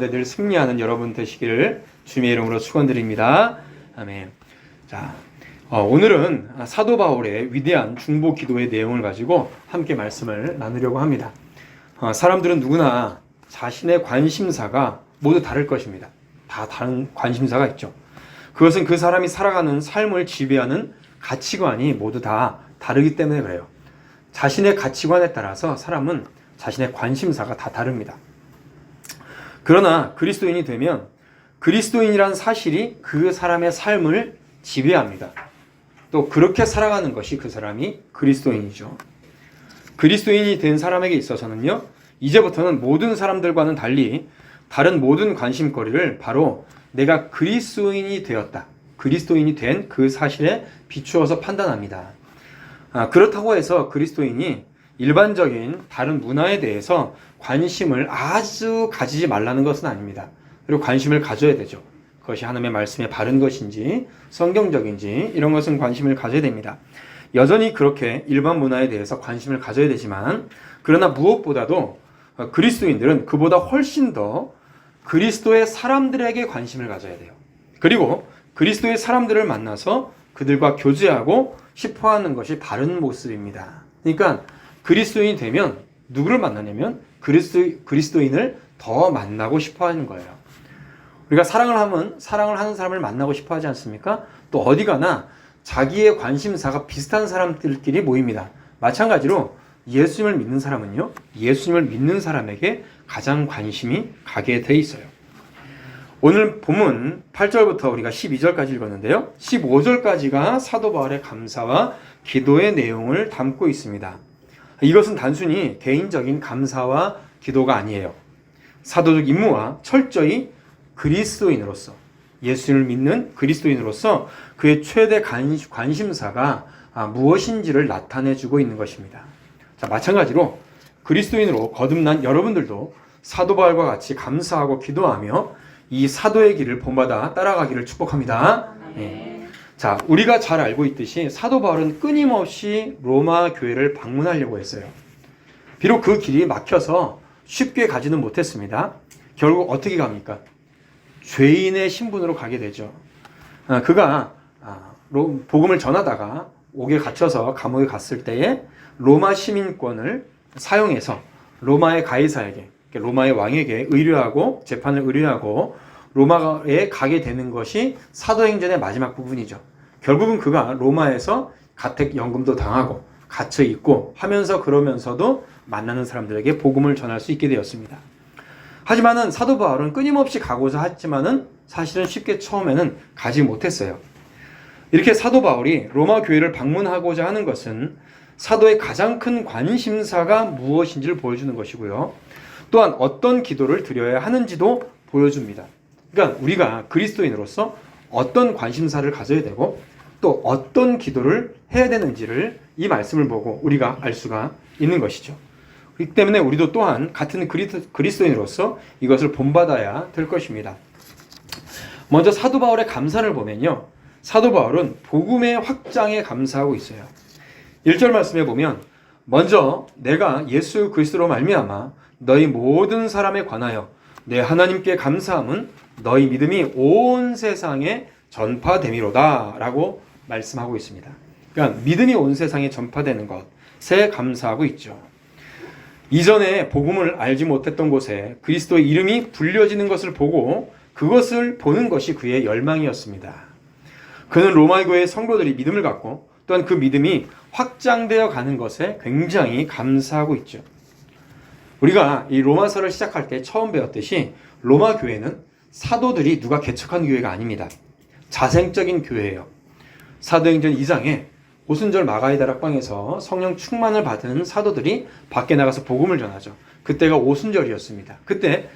늘 승리하는 여러분 되시기를 주님의 이름으로 축원드립니다. 아멘. 자, 오늘은 사도 바울의 위대한 중보 기도의 내용을 가지고 함께 말씀을 나누려고 합니다. 사람들은 누구나 자신의 관심사가 모두 다를 것입니다. 다 다른 관심사가 있죠. 그것은 그 사람이 살아가는 삶을 지배하는 가치관이 모두 다 다르기 때문에 그래요. 자신의 가치관에 따라서 사람은 자신의 관심사가 다 다릅니다. 그러나 그리스도인이 되면 그리스도인이란 사실이 그 사람의 삶을 지배합니다. 또 그렇게 살아가는 것이 그 사람이 그리스도인이죠. 그리스도인이 된 사람에게 있어서는요, 이제부터는 모든 사람들과는 달리 다른 모든 관심거리를 바로 내가 그리스도인이 되었다, 그리스도인이 된 그 사실에 비추어서 판단합니다. 그렇다고 해서 그리스도인이 일반적인 다른 문화에 대해서 관심을 아주 가지지 말라는 것은 아닙니다. 그리고 관심을 가져야 되죠. 그것이 하나님의 말씀에 바른 것인지 성경적인지 이런 것은 관심을 가져야 됩니다. 여전히 그렇게 일반 문화에 대해서 관심을 가져야 되지만, 그러나 무엇보다도 그리스도인들은 그보다 훨씬 더 그리스도의 사람들에게 관심을 가져야 돼요. 그리고 그리스도의 사람들을 만나서 그들과 교제하고 싶어하는 것이 바른 모습입니다. 그러니까 그리스도인이 되면 누구를 만나냐면 그리스도인을 더 만나고 싶어하는 거예요. 우리가 사랑을 하는 사람을 만나고 싶어하지 않습니까? 또 어디 가나 자기의 관심사가 비슷한 사람들끼리 모입니다. 마찬가지로 예수님을 믿는 사람은요, 예수님을 믿는 사람에게 가장 관심이 가게 돼 있어요. 오늘 본문 8절부터 우리가 12절까지 읽었는데요, 15절까지가 사도 바울의 감사와 기도의 내용을 담고 있습니다. 이것은 단순히 개인적인 감사와 기도가 아니에요. 사도적 임무와 철저히 그리스도인으로서, 예수님을 믿는 그리스도인으로서 그의 최대 관심사가 무엇인지를 나타내주고 있는 것입니다. 자, 마찬가지로 그리스도인으로 거듭난 여러분들도 사도 바울과 같이 감사하고 기도하며 이 사도의 길을 본받아 따라가기를 축복합니다. 네. 자, 우리가 잘 알고 있듯이 사도 바울은 끊임없이 로마 교회를 방문하려고 했어요. 비록 그 길이 막혀서 쉽게 가지는 못했습니다. 결국 어떻게 갑니까? 죄인의 신분으로 가게 되죠. 그가 복음을 전하다가 옥에 갇혀서 감옥에 갔을 때에 로마 시민권을 사용해서 로마의 가이사에게, 로마의 왕에게 의뢰하고 재판을 의뢰하고 로마에 가게 되는 것이 사도행전의 마지막 부분이죠. 결국은 그가 로마에서 가택연금도 당하고 갇혀 있고 하면서 그러면서도 만나는 사람들에게 복음을 전할 수 있게 되었습니다. 하지만은 사도 바울은 끊임없이 가고자 했지만은 사실은 쉽게 처음에는 가지 못했어요. 이렇게 사도 바울이 로마 교회를 방문하고자 하는 것은 사도의 가장 큰 관심사가 무엇인지를 보여주는 것이고요. 또한 어떤 기도를 드려야 하는지도 보여줍니다. 그러니까 우리가 그리스도인으로서 어떤 관심사를 가져야 되고 또 어떤 기도를 해야 되는지를 이 말씀을 보고 우리가 알 수가 있는 것이죠. 그렇기 때문에 우리도 또한 같은 그리스도인으로서 이것을 본받아야 될 것입니다. 먼저 사도 바울의 감사를 보면요, 사도 바울은 복음의 확장에 감사하고 있어요. 1절 말씀에 보면 먼저 내가 예수 그리스도로 말미암아 너희 모든 사람에 관하여 내 하나님께 감사함은 너희 믿음이 온 세상에 전파됨이로다 라고 말씀하고 있습니다. 그러니까 믿음이 온 세상에 전파되는 것에 감사하고 있죠. 이전에 복음을 알지 못했던 곳에 그리스도의 이름이 불려지는 것을 보고 그것을 보는 것이 그의 열망이었습니다. 그는 로마 교회의 성도들이 믿음을 갖고 또한 그 믿음이 확장되어 가는 것에 굉장히 감사하고 있죠. 우리가 이 로마서를 시작할 때 처음 배웠듯이 로마 교회는 사도들이 누가 개척한 교회가 아닙니다. 자생적인 교회예요. 사도행전 2장에 오순절 마가의 다락방에서 성령 충만을 받은 사도들이 밖에 나가서 복음을 전하죠. 그때가 오순절이었습니다. 그때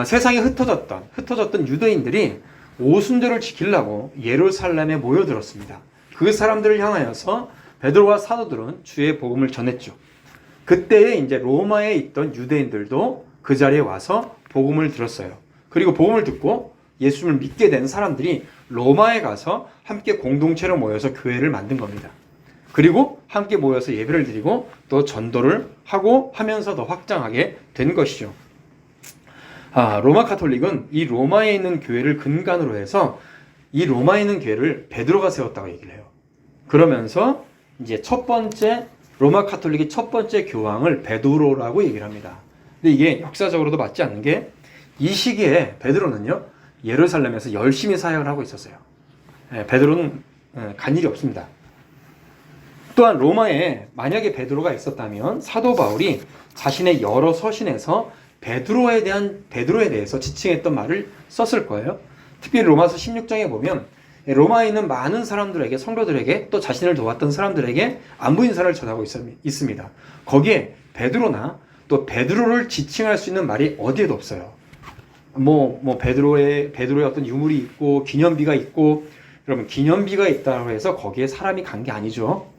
세상에 흩어졌던 유대인들이 오순절을 지키려고 예루살렘에 모여들었습니다. 그 사람들을 향하여서 베드로와 사도들은 주의 복음을 전했죠. 그때에 이제 로마에 있던 유대인들도 그 자리에 와서 복음을 들었어요. 그리고 복음을 듣고 예수님을 믿게 된 사람들이 로마에 가서 함께 공동체로 모여서 교회를 만든 겁니다. 그리고 함께 모여서 예배를 드리고 또 전도를 하고 하면서 더 확장하게 된 것이죠. 로마 카톨릭은 이 로마에 있는 교회를 근간으로 해서 이 로마에 있는 교회를 베드로가 세웠다고 얘기를 해요. 그러면서 이제 로마 카톨릭의 첫 번째 교황을 베드로라고 얘기를 합니다. 근데 이게 역사적으로도 맞지 않는 게 이 시기에 베드로는요, 예루살렘에서 열심히 사역을 하고 있었어요. 베드로는 간 일이 없습니다. 또한 로마에 만약에 베드로가 있었다면 사도 바울이 자신의 여러 서신에서 베드로에 대해서 지칭했던 말을 썼을 거예요. 특별히 로마서 16장에 보면 로마에 있는 많은 사람들에게, 성도들에게, 또 자신을 도왔던 사람들에게 안부 인사를 전하고 있습니다. 거기에 베드로나 또 베드로를 지칭할 수 있는 말이 어디에도 없어요. 베드로의 어떤 유물이 있고 기념비가 있고, 여러분 기념비가 있다고 해서 거기에 사람이 간 게 아니죠.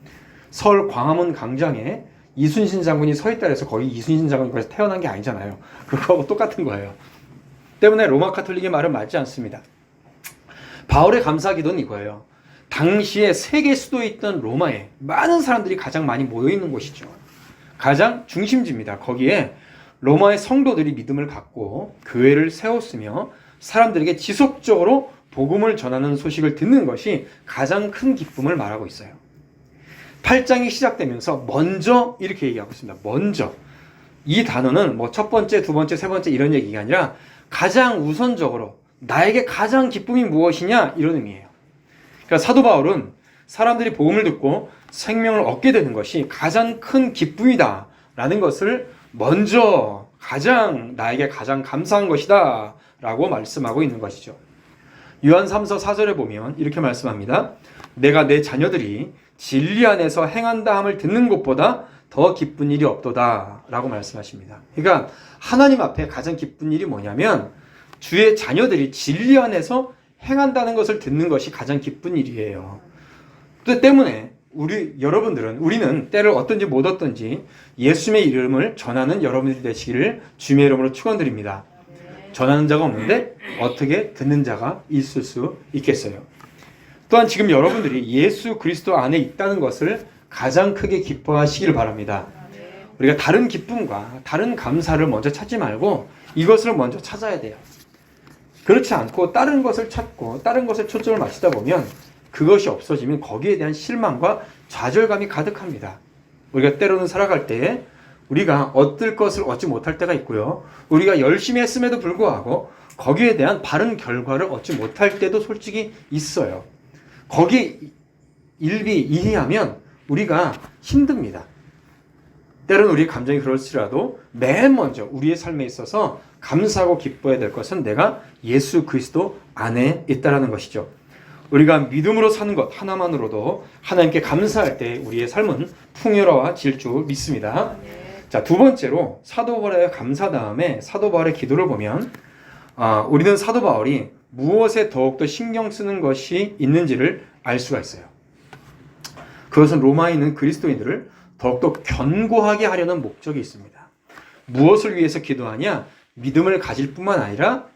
서울 광화문 광장에 이순신 장군이 서 있다 해서 거기 이순신 장군이 거기서 태어난 게 아니잖아요. 그거하고 똑같은 거예요. 때문에 로마 카톨릭의 말은 맞지 않습니다. 바울의 감사기도는 이거예요. 당시에 세계 수도에 있던 로마에 많은 사람들이 가장 많이 모여 있는 곳이죠. 가장 중심지입니다. 거기에 로마의 성도들이 믿음을 갖고 교회를 세웠으며 사람들에게 지속적으로 복음을 전하는 소식을 듣는 것이 가장 큰 기쁨을 말하고 있어요. 8장이 시작되면서 먼저 이렇게 얘기하고 있습니다. 먼저. 이 단어는 첫 번째, 두 번째, 세 번째 이런 얘기가 아니라 가장 우선적으로 나에게 가장 기쁨이 무엇이냐 이런 의미예요. 그러니까 사도 바울은 사람들이 복음을 듣고 생명을 얻게 되는 것이 가장 큰 기쁨이다 라는 것을 먼저 나에게 가장 감사한 것이다 라고 말씀하고 있는 것이죠. 요한 3서 4절에 보면 이렇게 말씀합니다. 내가 내 자녀들이 진리 안에서 행한다 함을 듣는 것보다 더 기쁜 일이 없도다 라고 말씀하십니다. 그러니까 하나님 앞에 가장 기쁜 일이 뭐냐면 주의 자녀들이 진리 안에서 행한다는 것을 듣는 것이 가장 기쁜 일이에요. 그 때문에 우리는 때를 어떤지 못 얻든지 예수님의 이름을 전하는 여러분들이 되시기를 주님의 이름으로 축원드립니다. 전하는 자가 없는데 어떻게 듣는 자가 있을 수 있겠어요. 또한 지금 여러분들이 예수 그리스도 안에 있다는 것을 가장 크게 기뻐하시기를 바랍니다. 우리가 다른 기쁨과 다른 감사를 먼저 찾지 말고 이것을 먼저 찾아야 돼요. 그렇지 않고 다른 것을 찾고 다른 것에 초점을 맞추다 보면 그것이 없어지면 거기에 대한 실망과 좌절감이 가득합니다. 우리가 때로는 살아갈 때에 우리가 얻을 것을 얻지 못할 때가 있고요. 우리가 열심히 했음에도 불구하고 거기에 대한 바른 결과를 얻지 못할 때도 솔직히 있어요. 거기에 일희하면 우리가 힘듭니다. 때로는 우리의 감정이 그럴지라도 맨 먼저 우리의 삶에 있어서 감사하고 기뻐해야 될 것은 내가 예수 그리스도 안에 있다라는 것이죠. 우리가 믿음으로 사는 것 하나만으로도 하나님께 감사할 때 우리의 삶은 풍요로워질 줄 믿습니다. 자, 두 번째로 사도 바울의 감사 다음에 사도 바울의 기도를 보면 우리는 사도 바울이 무엇에 더욱더 신경 쓰는 것이 있는지를 알 수가 있어요. 그것은 로마에 있는 그리스도인들을 더욱더 견고하게 하려는 목적이 있습니다. 무엇을 위해서 기도하냐? 믿음을 가질 뿐만 아니라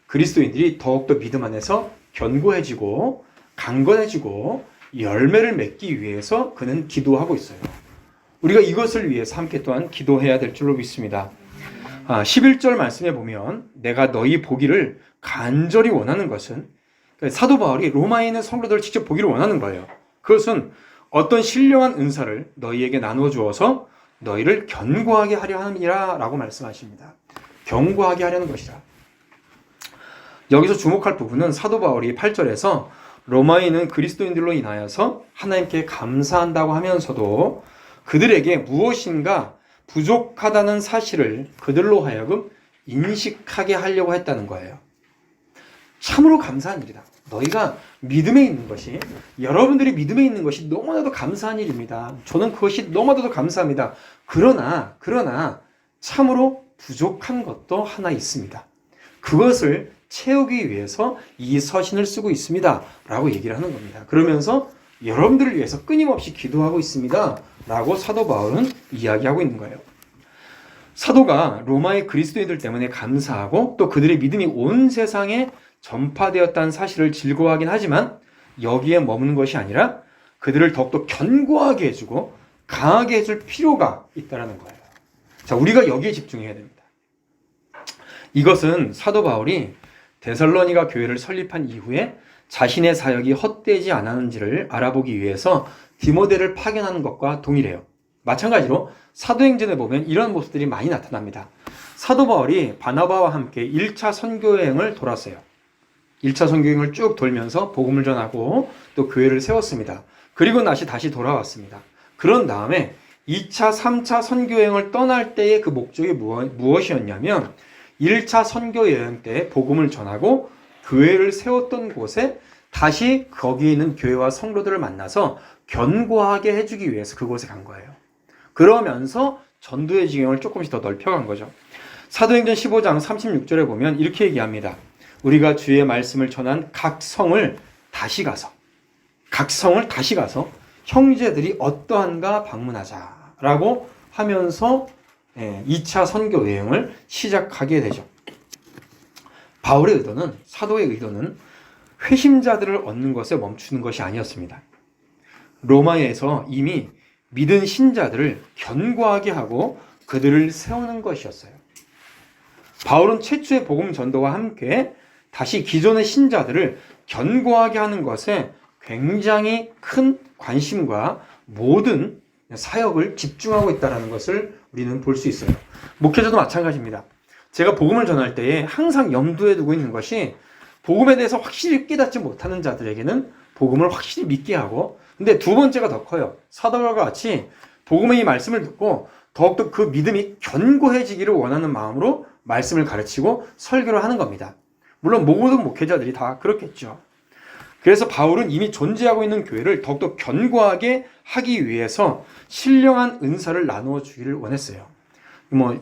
그리스도인들이 더욱더 믿음 안에서 견고해지고 강건해지고 열매를 맺기 위해서 그는 기도하고 있어요. 우리가 이것을 위해서 함께 또한 기도해야 될 줄로 믿습니다. 11절 말씀에 보면 내가 너희 보기를 간절히 원하는 것은, 사도 바울이 로마에 있는 성도들을 직접 보기를 원하는 거예요. 그것은 어떤 신령한 은사를 너희에게 나누어 주어서 너희를 견고하게 하려 함이라 라고 말씀하십니다. 견고하게 하려는 것이라. 여기서 주목할 부분은 사도 바울이 8절에서 로마에 있는 그리스도인들로 인하여서 하나님께 감사한다고 하면서도 그들에게 무엇인가 부족하다는 사실을 그들로 하여금 인식하게 하려고 했다는 거예요. 참으로 감사한 일이다. 너희가 믿음에 있는 것이, 여러분들이 믿음에 있는 것이 너무나도 감사한 일입니다. 저는 그것이 너무나도 감사합니다. 그러나 참으로 부족한 것도 하나 있습니다. 그것을 채우기 위해서 이 서신을 쓰고 있습니다. 라고 얘기를 하는 겁니다. 그러면서 여러분들을 위해서 끊임없이 기도하고 있습니다. 라고 사도 바울은 이야기하고 있는 거예요. 사도가 로마의 그리스도인들 때문에 감사하고 또 그들의 믿음이 온 세상에 전파되었다는 사실을 즐거워하긴 하지만 여기에 머무는 것이 아니라 그들을 더욱더 견고하게 해주고 강하게 해줄 필요가 있다는 거예요. 자, 우리가 여기에 집중해야 됩니다. 이것은 사도 바울이 데살로니가 교회를 설립한 이후에 자신의 사역이 헛되지 않았는지를 알아보기 위해서 디모데를 파견하는 것과 동일해요. 마찬가지로 사도행전에 보면 이런 모습들이 많이 나타납니다. 사도 바울이 바나바와 함께 1차 선교여행을 돌았어요. 1차 선교여행을 쭉 돌면서 복음을 전하고 또 교회를 세웠습니다. 그리고 다시 돌아왔습니다. 그런 다음에 2차, 3차 선교여행을 떠날 때의 그 목적이 무엇이었냐면 1차 선교여행 때 복음을 전하고 교회를 세웠던 곳에 다시 거기에 있는 교회와 성도들을 만나서 견고하게 해주기 위해서 그곳에 간 거예요. 그러면서 전도의 지경을 조금씩 더 넓혀간 거죠. 사도행전 15장 36절에 보면 이렇게 얘기합니다. 우리가 주의 말씀을 전한 각 성을 다시 가서 형제들이 어떠한가 방문하자라고 하면서 2차 선교 여행을 시작하게 되죠. 바울의 의도는, 사도의 의도는 회심자들을 얻는 것에 멈추는 것이 아니었습니다. 로마에서 이미 믿은 신자들을 견고하게 하고 그들을 세우는 것이었어요. 바울은 최초의 복음 전도와 함께 다시 기존의 신자들을 견고하게 하는 것에 굉장히 큰 관심과 모든 사역을 집중하고 있다는 것을 우리는 볼 수 있어요. 목회자도 마찬가지입니다. 제가 복음을 전할 때에 항상 염두에 두고 있는 것이 복음에 대해서 확실히 깨닫지 못하는 자들에게는 복음을 확실히 믿게 하고, 근데 두 번째가 더 커요. 사도와 같이 복음의 이 말씀을 듣고 더욱더 그 믿음이 견고해지기를 원하는 마음으로 말씀을 가르치고 설교를 하는 겁니다. 물론 모든 목회자들이 다 그렇겠죠. 그래서 바울은 이미 존재하고 있는 교회를 더욱더 견고하게 하기 위해서 신령한 은사를 나누어 주기를 원했어요.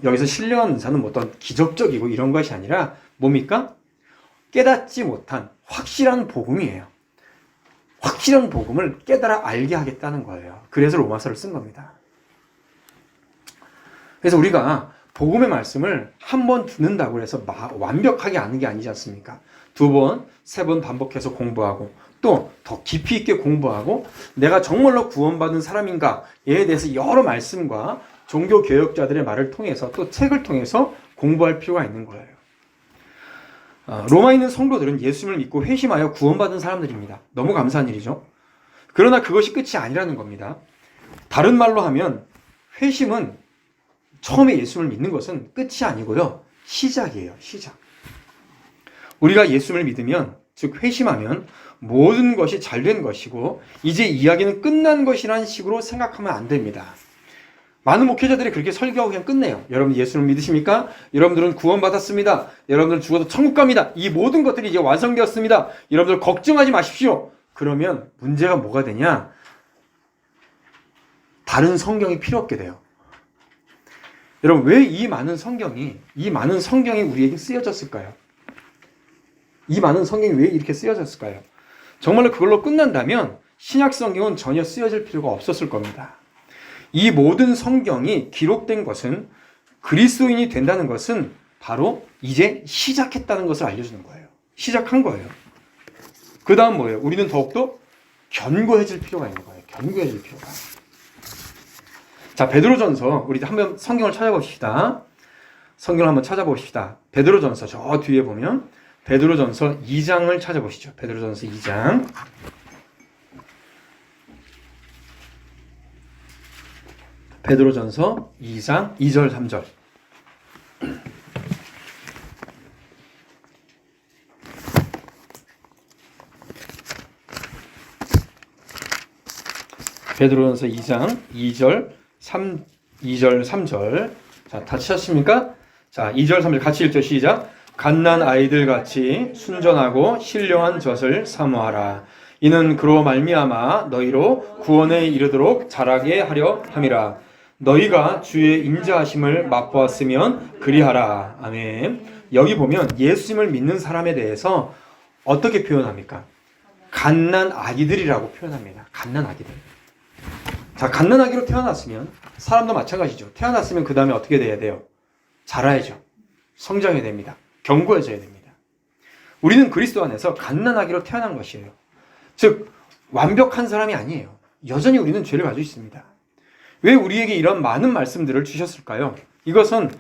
여기서 신령한 은사는 어떤 기적적이고 이런 것이 아니라 뭡니까? 깨닫지 못한 확실한 복음이에요. 확실한 복음을 깨달아 알게 하겠다는 거예요. 그래서 로마서를 쓴 겁니다. 그래서 우리가 복음의 말씀을 한 번 듣는다고 해서 완벽하게 아는 게 아니지 않습니까? 2번, 3번 반복해서 공부하고 또 더 깊이 있게 공부하고 내가 정말로 구원받은 사람인가에 대해서 여러 말씀과 종교 개혁자들의 말을 통해서 또 책을 통해서 공부할 필요가 있는 거예요. 로마에 있는 성도들은 예수님을 믿고 회심하여 구원받은 사람들입니다. 너무 감사한 일이죠. 그러나 그것이 끝이 아니라는 겁니다. 다른 말로 하면 회심은 처음에 예수님을 믿는 것은 끝이 아니고요. 시작이에요. 시작. 우리가 예수님을 믿으면, 즉 회심하면 모든 것이 잘된 것이고 이제 이야기는 끝난 것이라는 식으로 생각하면 안 됩니다. 많은 목회자들이 그렇게 설교하고 그냥 끝내요. 여러분 예수를 믿으십니까? 여러분들은 구원받았습니다. 여러분들은 죽어도 천국 갑니다. 이 모든 것들이 이제 완성되었습니다. 여러분들 걱정하지 마십시오. 그러면 문제가 뭐가 되냐? 다른 성경이 필요 없게 돼요. 여러분 왜 이 많은 성경이 우리에게 쓰여졌을까요? 이 많은 성경이 왜 이렇게 쓰여졌을까요? 정말로 그걸로 끝난다면 신약 성경은 전혀 쓰여질 필요가 없었을 겁니다. 이 모든 성경이 기록된 것은, 그리스도인이 된다는 것은 바로 이제 시작했다는 것을 알려주는 거예요. 시작한 거예요. 그 다음 뭐예요? 우리는 더욱더 견고해질 필요가 있는 거예요. 견고해질 필요가. 자, 베드로전서, 우리 한번 성경을 찾아봅시다. 성경을 한번 찾아봅시다. 베드로전서 저 뒤에 보면 베드로전서 2장을 찾아보시죠. 베드로전서 2장. 베드로전서 2장 2절 3절. 베드로전서 2장 2절 3절. 자, 다 치셨습니까? 자, 2절 3절 같이 읽죠. 시작. 갓난 아이들 같이 순전하고 신령한 젖을 사모하라. 이는 그로 말미암아 너희로 구원에 이르도록 자라게 하려 함이라. 너희가 주의 인자하심을 맛보았으면 그리하라. 아멘. 여기 보면 예수님을 믿는 사람에 대해서 어떻게 표현합니까? 갓난 아기들이라고 표현합니다. 갓난 아기들. 자, 갓난 아기로 태어났으면 사람도 마찬가지죠. 태어났으면 그 다음에 어떻게 돼야 돼요? 자라야죠. 성장해야 됩니다. 견고해져야 됩니다. 우리는 그리스도 안에서 갓난아기로 태어난 것이에요. 즉 완벽한 사람이 아니에요. 여전히 우리는 죄를 가지고 있습니다. 왜 우리에게 이런 많은 말씀들을 주셨을까요? 이것은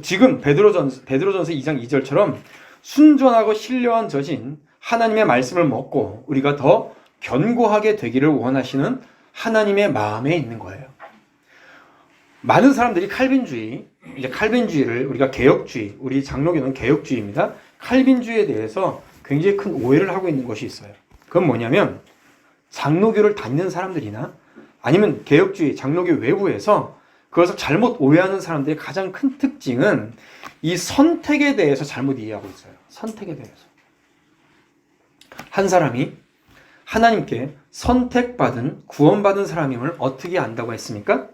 지금 베드로전서 2장 2절처럼 순전하고 신령한 젖인 하나님의 말씀을 먹고 우리가 더 견고하게 되기를 원하시는 하나님의 마음에 있는 거예요. 많은 사람들이 칼빈주의를 우리가 개혁주의, 우리 장로교는 개혁주의입니다. 칼빈주의에 대해서 굉장히 큰 오해를 하고 있는 것이 있어요. 그건 뭐냐면 장로교를 다니는 사람들이나 아니면 개혁주의, 장로교 외부에서 그것을 잘못 오해하는 사람들의 가장 큰 특징은 이 선택에 대해서 잘못 이해하고 있어요. 선택에 대해서. 한 사람이 하나님께 선택받은, 구원받은 사람임을 어떻게 안다고 했습니까?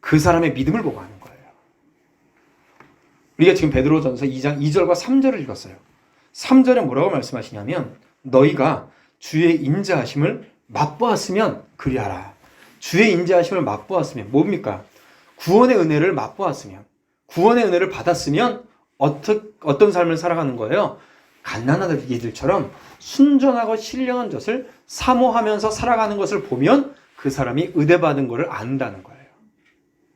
그 사람의 믿음을 보고 하는 거예요. 우리가 지금 베드로전서 2장 2절과 3절을 읽었어요. 3절에 뭐라고 말씀하시냐면 너희가 주의 인자하심을 맛보았으면 그리하라. 주의 인자하심을 맛보았으면 뭡니까? 구원의 은혜를 맛보았으면, 구원의 은혜를 받았으면 어떤 삶을 살아가는 거예요? 갓난아들 이들처럼 순전하고 신령한 젖을 사모하면서 살아가는 것을 보면 그 사람이 의대받은 것을 안다는 거예요.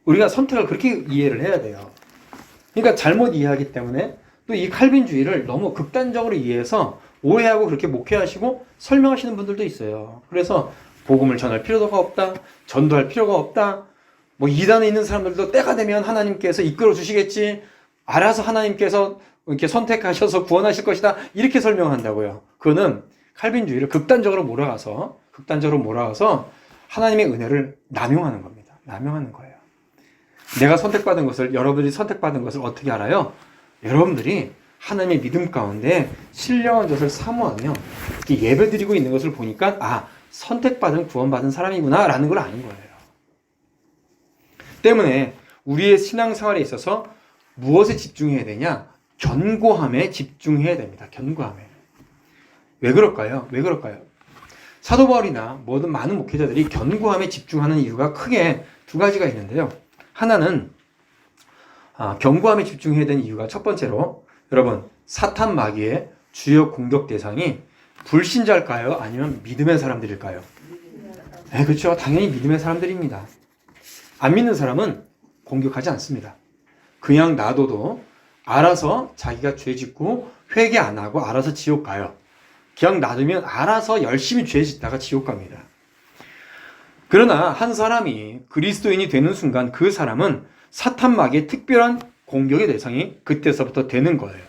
우리가 선택을 그렇게 이해를 해야 돼요. 그러니까 잘못 이해하기 때문에 또 이 칼빈주의를 너무 극단적으로 이해해서 오해하고 그렇게 목회하시고 설명하시는 분들도 있어요. 그래서 복음을 전할 필요가 없다, 전도할 필요가 없다, 뭐 이단에 있는 사람들도 때가 되면 하나님께서 이끌어 주시겠지, 알아서 하나님께서 이렇게 선택하셔서 구원하실 것이다, 이렇게 설명한다고요. 그거는 칼빈주의를 극단적으로 몰아가서 하나님의 은혜를 남용하는 겁니다. 남용하는 거예요. 내가 선택받은 것을, 여러분들이 선택받은 것을 어떻게 알아요? 여러분들이 하나님의 믿음 가운데 신령한 젖을 사모하며 이렇게 예배드리고 있는 것을 보니까 아, 선택받은, 구원받은 사람이구나 라는 걸 아는 거예요. 때문에 우리의 신앙생활에 있어서 무엇에 집중해야 되냐? 견고함에 집중해야 됩니다. 견고함에. 왜 그럴까요? 사도 바울이나 모든 많은 목회자들이 견고함에 집중하는 이유가 크게 두 가지가 있는데요. 하나는 견고함에 집중해야 되는 이유가 첫 번째로 여러분 사탄 마귀의 주요 공격 대상이 불신자일까요? 아니면 믿음의 사람들일까요? 네, 그렇죠. 당연히 믿음의 사람들입니다. 안 믿는 사람은 공격하지 않습니다. 그냥 놔둬도 알아서 자기가 죄 짓고 회개 안 하고 알아서 지옥 가요. 그냥 놔두면 알아서 열심히 죄 짓다가 지옥 갑니다. 그러나 한 사람이 그리스도인이 되는 순간 그 사람은 사탄 마귀의 특별한 공격의 대상이 그때서부터 되는 거예요.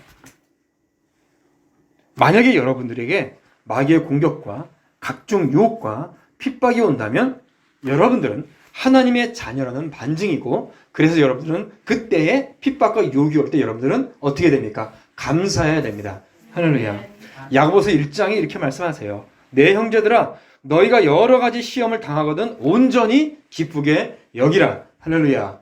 만약에 여러분들에게 마귀의 공격과 각종 유혹과 핍박이 온다면 여러분들은 하나님의 자녀라는 반증이고, 그래서 여러분들은 그때의 핍박과 유혹이 올 때 여러분들은 어떻게 됩니까? 감사해야 됩니다. 할렐루야. 야고보서 1장에 이렇게 말씀하세요. 내 형제들아, 너희가 여러 가지 시험을 당하거든 온전히 기쁘게 여기라. 할렐루야.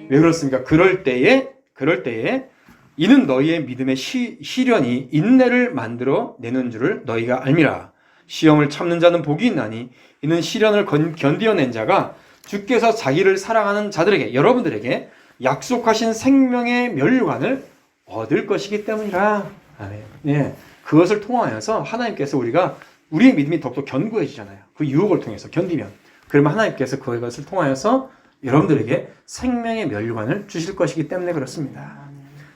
왜 그렇습니까? 그럴 때에 이는 너희의 믿음의 시련이 인내를 만들어 내는 줄을 너희가 알미라. 시험을 참는 자는 복이 있나니 이는 시련을 견디어낸 자가 주께서 자기를 사랑하는 자들에게, 여러분들에게 약속하신 생명의 면류관을 얻을 것이기 때문이라. 아멘. 예, 그것을 통하여서 하나님께서 우리의 믿음이 더욱더 견고해지잖아요. 그 유혹을 통해서 견디면. 그러면 하나님께서 그것을 통하여서 여러분들에게 생명의 면류관을 주실 것이기 때문에 그렇습니다.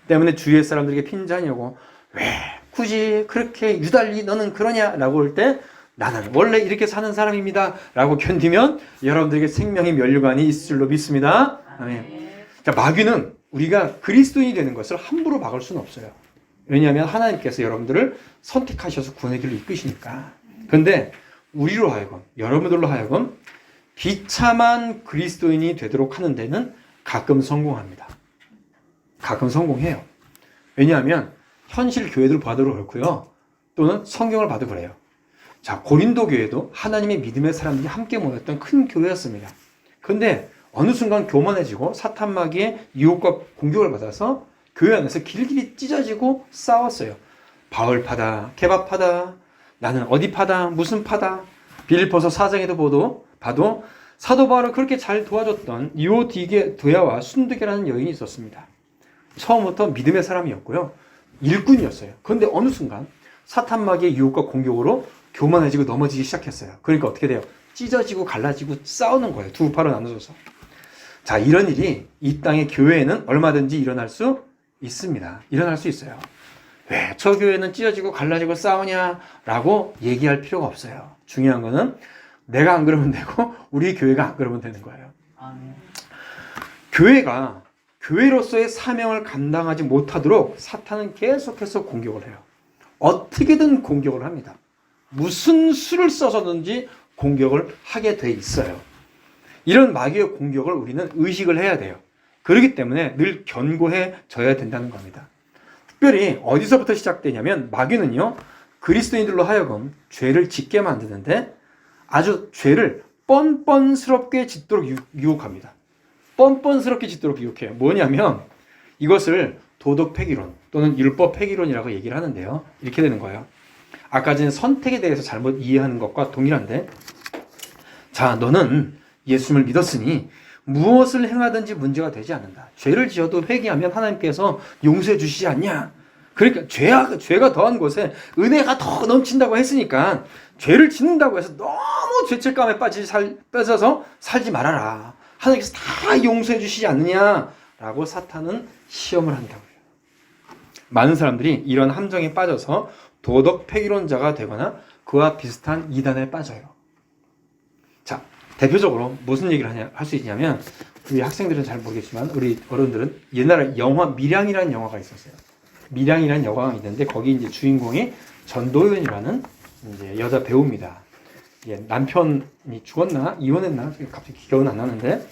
때문에 주위의 사람들에게 핀잔이고 왜 굳이 그렇게 유달리 너는 그러냐라고 할 때 나는 원래 이렇게 사는 사람입니다 라고 견디면 여러분들에게 생명의 면류관이 있을 줄로 믿습니다. 아멘. 자, 마귀는 우리가 그리스도인이 되는 것을 함부로 막을 수는 없어요. 왜냐하면 하나님께서 여러분들을 선택하셔서 구원의 길로 이끄시니까. 그런데 우리로 하여금, 여러분들로 하여금 비참한 그리스도인이 되도록 하는 데는 가끔 성공합니다. 가끔 성공해요. 왜냐하면 현실 교회들 봐도 그렇고요. 또는 성경을 봐도 그래요. 자, 고린도 교회도 하나님의 믿음의 사람들이 함께 모였던 큰 교회였습니다. 그런데 어느 순간 교만해지고 사탄 마귀의 유혹과 공격을 받아서 교회 안에서 길길이 찢어지고 싸웠어요. 바울 파다, 케바 파다, 나는 어디 파다, 무슨 파다. 빌립보서 4장에도 봐도 사도 바울을 그렇게 잘 도와줬던 유오디게도야와 순드게라는 여인이 있었습니다. 처음부터 믿음의 사람이었고요. 일꾼이었어요. 그런데 어느 순간 사탄 마귀의 유혹과 공격으로 교만해지고 넘어지기 시작했어요. 그러니까 어떻게 돼요? 찢어지고 갈라지고 싸우는 거예요. 두 파로 나눠져서. 자, 이런 일이 이 땅의 교회에는 얼마든지 일어날 수 있습니다. 일어날 수 있어요. 왜 저 교회는 찢어지고 갈라지고 싸우냐라고 얘기할 필요가 없어요. 중요한 거는 내가 안 그러면 되고 우리 교회가 안 그러면 되는 거예요. 교회가 교회로서의 사명을 감당하지 못하도록 사탄은 계속해서 공격을 해요. 어떻게든 공격을 합니다. 무슨 수를 써서든지 공격을 하게 돼 있어요. 이런 마귀의 공격을 우리는 의식을 해야 돼요. 그렇기 때문에 늘 견고해져야 된다는 겁니다. 특별히 어디서부터 시작되냐면 마귀는요, 그리스도인들로 하여금 죄를 짓게 만드는데 아주 죄를 뻔뻔스럽게 짓도록 유혹합니다. 뻔뻔스럽게 짓도록 유혹해요. 뭐냐면 이것을 도덕 폐기론 또는 율법 폐기론이라고 얘기를 하는데요. 이렇게 되는 거예요. 아까 전 선택에 대해서 잘못 이해하는 것과 동일한데, 자, 너는 예수님을 믿었으니 무엇을 행하든지 문제가 되지 않는다. 죄를 지어도 회개하면 하나님께서 용서해 주시지 않냐. 그러니까 죄가 더한 곳에 은혜가 더 넘친다고 했으니까 죄를 짓는다고 해서 너무 죄책감에 빠져서 살지 말아라. 하나님께서 다 용서해 주시지 않느냐라고 사탄은 시험을 한다고요. 많은 사람들이 이런 함정에 빠져서 도덕 폐기론자가 되거나 그와 비슷한 이단에 빠져요. 자, 대표적으로 무슨 얘기를 할 수 있냐면, 우리 학생들은 잘 모르겠지만 우리 어른들은 옛날에 영화 밀양이라는 영화가 있었어요. 밀양이라는 영화가 있는데 거기 이제 주인공이 전도연이라는 이제 여자 배우입니다. 남편이 죽었나 이혼했나 갑자기 기억은 안 나는데,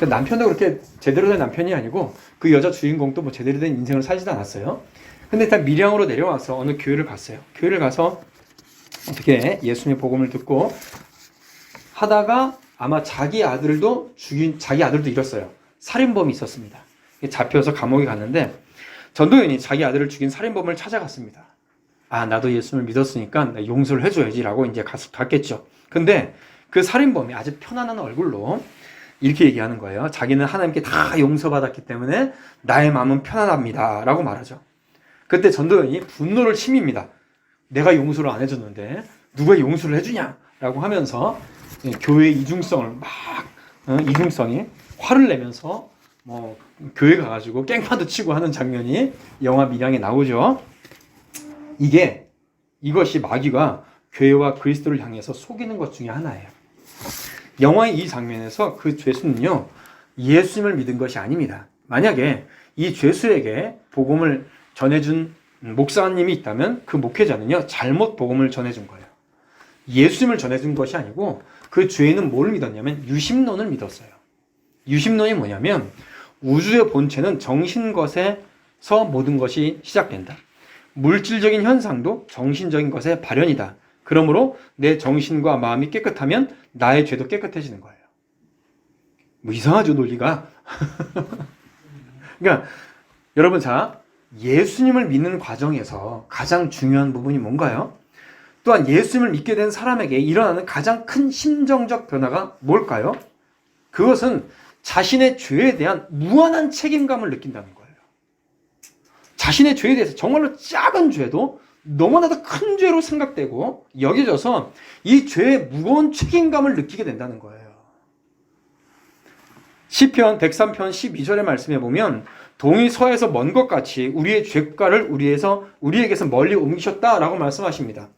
남편도 그렇게 제대로 된 남편이 아니고 그 여자 주인공도 뭐 제대로 된 인생을 살지도 않았어요. 근데 일단 밀양으로 내려와서 어느 교회를 갔어요. 교회를 가서 어떻게 예수님의 복음을 듣고 하다가 아마 자기 아들도 잃었어요. 살인범이 있었습니다. 잡혀서 감옥에 갔는데 전도연이 자기 아들을 죽인 살인범을 찾아갔습니다. 아, 나도 예수님을 믿었으니까 용서를 해줘야지라고 이제 갔겠죠. 근데 그 살인범이 아주 편안한 얼굴로 이렇게 얘기하는 거예요. 자기는 하나님께 다 용서받았기 때문에 나의 마음은 편안합니다 라고 말하죠. 그때 전도연이 분노를 치밉니다. 내가 용서를 안 해줬는데 누가 용서를 해주냐 라고 하면서 교회의 이중성이 화를 내면서 뭐 교회 가가지고 깽판도 치고 하는 장면이 영화 밀양에 나오죠. 이것이 마귀가 교회와 그리스도를 향해서 속이는 것 중에 하나예요. 영화의 이 장면에서 그 죄수는요, 예수님을 믿은 것이 아닙니다. 만약에 이 죄수에게 복음을 전해준 목사님이 있다면 그 목회자는요, 잘못 복음을 전해준 거예요. 예수님을 전해준 것이 아니고 그 죄인은 뭘 믿었냐면 유심론을 믿었어요. 유심론이 뭐냐면 우주의 본체는 정신것에서 모든 것이 시작된다. 물질적인 현상도 정신적인 것의 발현이다. 그러므로 내 정신과 마음이 깨끗하면 나의 죄도 깨끗해지는 거예요. 뭐 이상하죠, 논리가. 그러니까 여러분, 자, 예수님을 믿는 과정에서 가장 중요한 부분이 뭔가요? 또한 예수님을 믿게 된 사람에게 일어나는 가장 큰 심정적 변화가 뭘까요? 그것은 자신의 죄에 대한 무한한 책임감을 느낀다는 거예요. 자신의 죄에 대해서 정말로 작은 죄도 너무나도 큰 죄로 생각되고 여겨져서 이 죄의 무거운 책임감을 느끼게 된다는 거예요. 시편 103편 12절의 말씀에 보면 동이 서에서 먼 것 같이 우리의 죄가를 우리에게서 멀리 옮기셨다라고 말씀하십니다.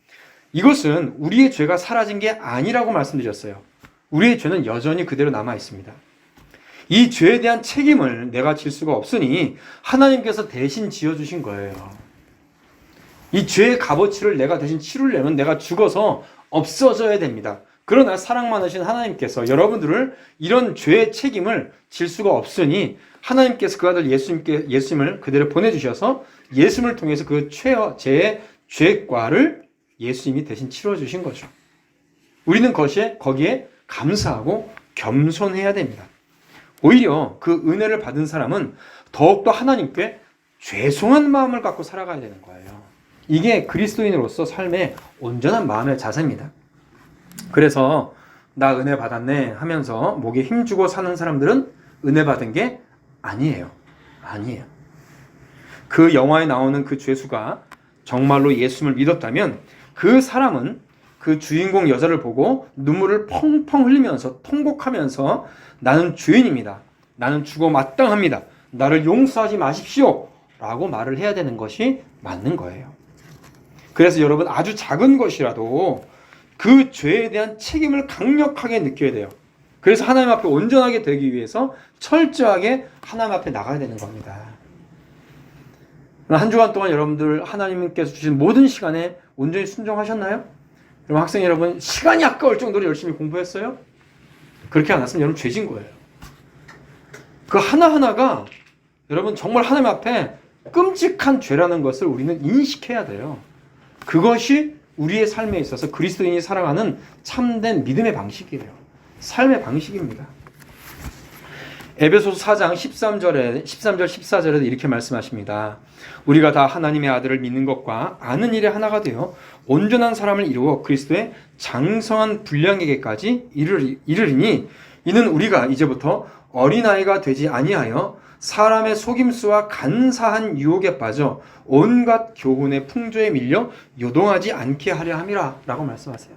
이것은 우리의 죄가 사라진 게 아니라고 말씀드렸어요. 우리의 죄는 여전히 그대로 남아 있습니다. 이 죄에 대한 책임을 내가 질 수가 없으니 하나님께서 대신 지어주신 거예요. 이 죄의 값어치를 내가 대신 치르려면 내가 죽어서 없어져야 됩니다. 그러나 사랑 많으신 하나님께서 여러분들을 이런 죄의 책임을 질 수가 없으니 하나님께서 그 아들 예수님을 그대로 보내주셔서 예수님을 통해서 그 죄의 죄과를 예수님이 대신 치러주신 거죠. 우리는 거기에 감사하고 겸손해야 됩니다. 오히려 그 은혜를 받은 사람은 더욱더 하나님께 죄송한 마음을 갖고 살아가야 되는 거예요. 이게 그리스도인으로서 삶의 온전한 마음의 자세입니다. 그래서 나 은혜 받았네 하면서 목에 힘주고 사는 사람들은 은혜 받은 게 아니에요. 그 영화에 나오는 그 죄수가 정말로 예수님을 믿었다면 그 사람은 그 주인공 여자를 보고 눈물을 펑펑 흘리면서 통곡하면서 나는 죄인입니다. 나는 죽어 마땅합니다. 나를 용서하지 마십시오. 라고 말을 해야 되는 것이 맞는 거예요. 그래서 여러분 아주 작은 것이라도 그 죄에 대한 책임을 강력하게 느껴야 돼요. 그래서 하나님 앞에 온전하게 되기 위해서 철저하게 하나님 앞에 나가야 되는 겁니다. 한 주간 동안 여러분들 하나님께서 주신 모든 시간에 온전히 순종하셨나요? 여러분 학생 여러분 시간이 아까울 정도로 열심히 공부했어요? 그렇게 안 했으면 여러분 죄진 거예요. 그 하나하나가 여러분 정말 하나님 앞에 끔찍한 죄라는 것을 우리는 인식해야 돼요. 그것이 우리의 삶에 있어서 그리스도인이 살아가는 참된 믿음의 방식이에요. 삶의 방식입니다. 에베소서 4장 13절 14절에 이렇게 말씀하십니다. 우리가 다 하나님의 아들을 믿는 것과 아는 일에 하나가 되어 온전한 사람을 이루어 그리스도의 장성한 분량에게까지 이르리니 이는 우리가 이제부터 어린아이가 되지 아니하여 사람의 속임수와 간사한 유혹에 빠져 온갖 교훈의 풍조에 밀려 요동하지 않게 하려 함이라 라고 말씀하세요.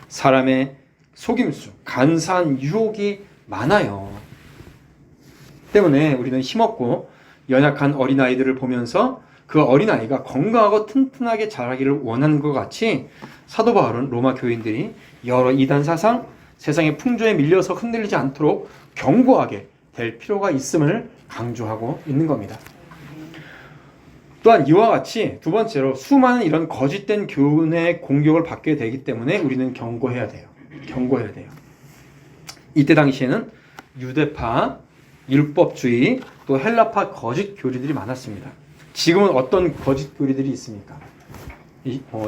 사람의 속임수, 간사한 유혹이 많아요. 때문에 우리는 힘없고 연약한 어린아이들을 보면서 그 어린아이가 건강하고 튼튼하게 자라기를 원하는 것 같이 사도 바울은 로마 교인들이 여러 이단 사상, 세상의 풍조에 밀려서 흔들리지 않도록 견고하게 될 필요가 있음을 강조하고 있는 겁니다. 또한 이와 같이 두 번째로 수많은 이런 거짓된 교훈의 공격을 받게 되기 때문에 우리는 경고해야 돼요. 경고해야 돼요. 이때 당시에는 유대파, 율법주의, 또 헬라파 거짓 교리들이 많았습니다. 지금은 어떤 거짓 교리들이 있습니까?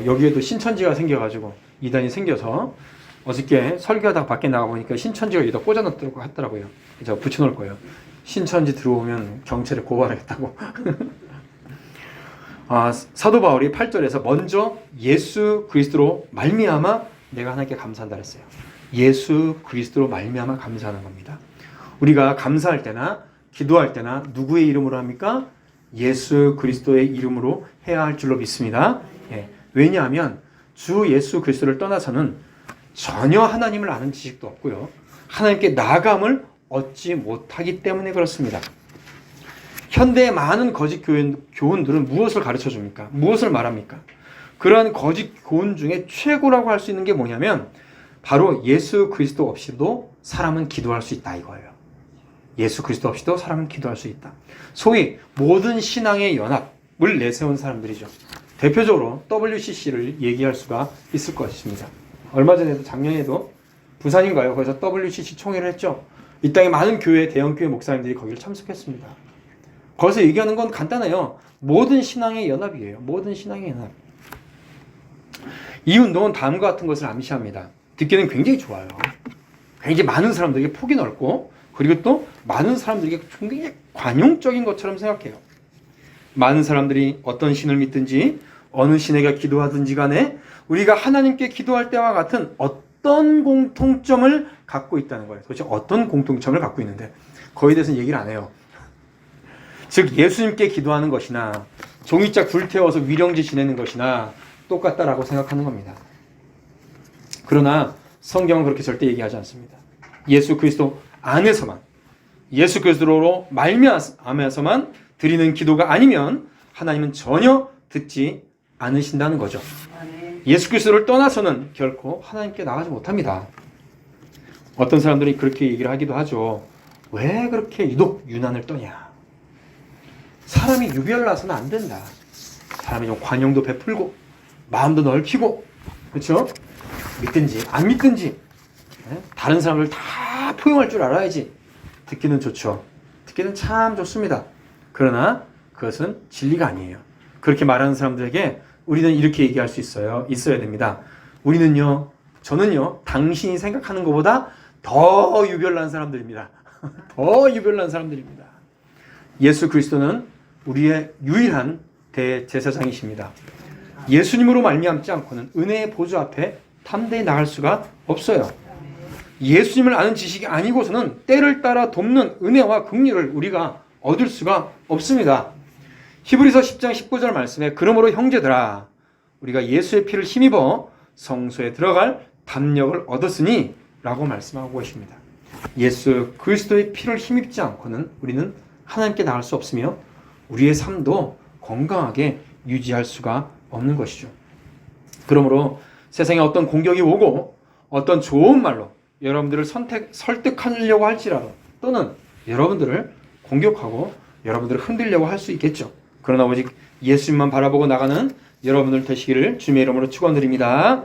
여기에도 신천지가 생겨가지고 이단이 생겨서 어저께 설교하다가 밖에 나가보니까 신천지가 여기다 꽂아놨다고 하더라고요. 제가 붙여놓을 거예요. 신천지 들어오면 경찰에 고발하겠다고. 사도 바울이 8절에서 먼저 예수 그리스도로 말미암아 내가 하나님께 감사한다 그랬어요. 예수 그리스도로 말미암아 감사하는 겁니다. 우리가 감사할 때나 기도할 때나 누구의 이름으로 합니까? 예수 그리스도의 이름으로 해야 할 줄로 믿습니다. 왜냐하면 주 예수 그리스도를 떠나서는 전혀 하나님을 아는 지식도 없고요. 하나님께 나아감을 얻지 못하기 때문에 그렇습니다. 현대의 많은 거짓 교훈들은 무엇을 가르쳐 줍니까? 무엇을 말합니까? 그러한 거짓 교훈 중에 최고라고 할 수 있는 게 뭐냐면 바로 예수 그리스도 없이도 사람은 기도할 수 있다 이거예요. 예수 그리스도 없이도 사람은 기도할 수 있다. 소위 모든 신앙의 연합을 내세운 사람들이죠. 대표적으로 WCC를 얘기할 수가 있을 것입니다. 얼마 전에도 작년에도 부산인가요? 거기서 WCC 총회를 했죠. 이 땅에 많은 교회, 대형교회 목사님들이 거기를 참석했습니다. 거기서 얘기하는 건 간단해요. 모든 신앙의 연합이에요. 모든 신앙의 연합. 이 운동은 다음과 같은 것을 암시합니다. 듣기는 굉장히 좋아요. 굉장히 많은 사람들에게 폭이 넓고 그리고 또 많은 사람들에게 굉장히 관용적인 것처럼 생각해요. 많은 사람들이 어떤 신을 믿든지 어느 신에게 기도하든지 간에 우리가 하나님께 기도할 때와 같은 어떤 공통점을 갖고 있다는 거예요. 도대체 어떤 공통점을 갖고 있는데 거기에 대해서는 얘기를 안 해요. 즉 예수님께 기도하는 것이나 종이짝 불태워서 위령지 지내는 것이나 똑같다라고 생각하는 겁니다. 그러나 성경은 그렇게 절대 얘기하지 않습니다. 예수 그리스도 안에서만 예수 그리스도로 말미암아서만 드리는 기도가 아니면 하나님은 전혀 듣지 않으신다는 거죠. 예수 그리스도를 떠나서는 결코 하나님께 나가지 못합니다. 어떤 사람들이 그렇게 얘기를 하기도 하죠. 왜 그렇게 유독 유난을 떠냐? 사람이 유별나서는 안 된다. 사람이 좀 관용도 베풀고 마음도 넓히고 그렇죠? 믿든지 안 믿든지 다른 사람을 다 포용할 줄 알아야지. 듣기는 좋죠. 듣기는 참 좋습니다. 그러나 그것은 진리가 아니에요. 그렇게 말하는 사람들에게 우리는 이렇게 얘기할 수 있어야 됩니다. 저는요, 당신이 생각하는 것보다 더 유별난 사람들입니다. 더 유별난 사람들입니다. 예수 그리스도는 우리의 유일한 대제사장이십니다. 예수님으로 말미암지 않고는 은혜의 보좌 앞에 담대히 나갈 수가 없어요. 예수님을 아는 지식이 아니고서는 때를 따라 돕는 은혜와 긍휼을 우리가 얻을 수가 없습니다. 히브리서 10장 19절 말씀에 그러므로 형제들아 우리가 예수의 피를 힘입어 성소에 들어갈 담력을 얻었으니 라고 말씀하고 계십니다. 예수 그리스도의 피를 힘입지 않고는 우리는 하나님께 나갈 수 없으며 우리의 삶도 건강하게 유지할 수가 없는 것이죠. 그러므로 세상에 어떤 공격이 오고 어떤 좋은 말로 여러분들을 설득하려고 할지라도 또는 여러분들을 공격하고 여러분들을 흔들려고 할 수 있겠죠. 그러나 오직 예수님만 바라보고 나가는 여러분들 되시기를 주님의 이름으로 축원드립니다.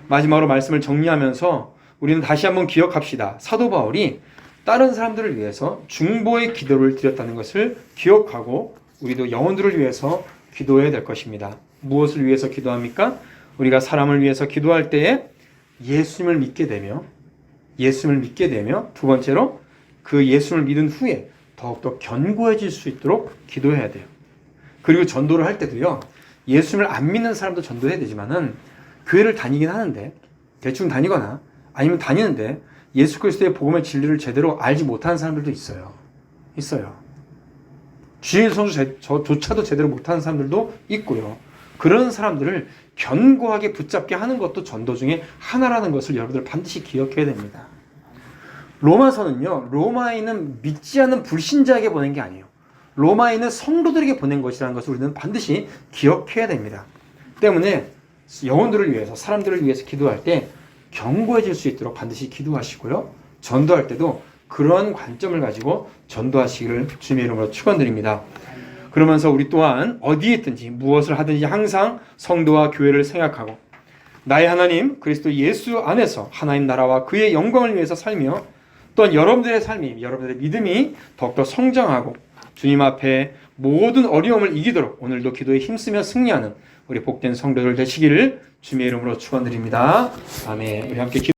마지막으로 말씀을 정리하면서 우리는 다시 한번 기억합시다. 사도 바울이 다른 사람들을 위해서 중보의 기도를 드렸다는 것을 기억하고 우리도 영혼들을 위해서 기도해야 될 것입니다. 무엇을 위해서 기도합니까? 우리가 사람을 위해서 기도할 때에 예수님을 믿게 되며 두 번째로 그 예수님을 믿은 후에 더욱더 견고해질 수 있도록 기도해야 돼요. 그리고 전도를 할 때도요. 예수님을 안 믿는 사람도 전도해야 되지만은 교회를 다니긴 하는데 대충 다니거나 아니면 다니는데 예수 그리스도의 복음의 진리를 제대로 알지 못하는 사람들도 있어요. 주일 선수조차도 제대로 못하는 사람들도 있고요. 그런 사람들을 견고하게 붙잡게 하는 것도 전도 중에 하나라는 것을 여러분들 반드시 기억해야 됩니다. 로마서는요. 로마에는 믿지 않는 불신자에게 보낸 게 아니에요. 로마에는 성도들에게 보낸 것이라는 것을 우리는 반드시 기억해야 됩니다. 때문에 영혼들을 위해서 사람들을 위해서 기도할 때 견고해질 수 있도록 반드시 기도하시고요. 전도할 때도 그런 관점을 가지고 전도하시기를 주님의 이름으로 축원드립니다. 그러면서 우리 또한 어디에 있든지 무엇을 하든지 항상 성도와 교회를 생각하고 나의 하나님 그리스도 예수 안에서 하나님 나라와 그의 영광을 위해서 살며 또한 여러분들의 삶이 여러분들의 믿음이 더욱더 성장하고 주님 앞에 모든 어려움을 이기도록 오늘도 기도에 힘쓰며 승리하는 우리 복된 성도들 되시기를 주님의 이름으로 축원드립니다. 아멘. 우리 함께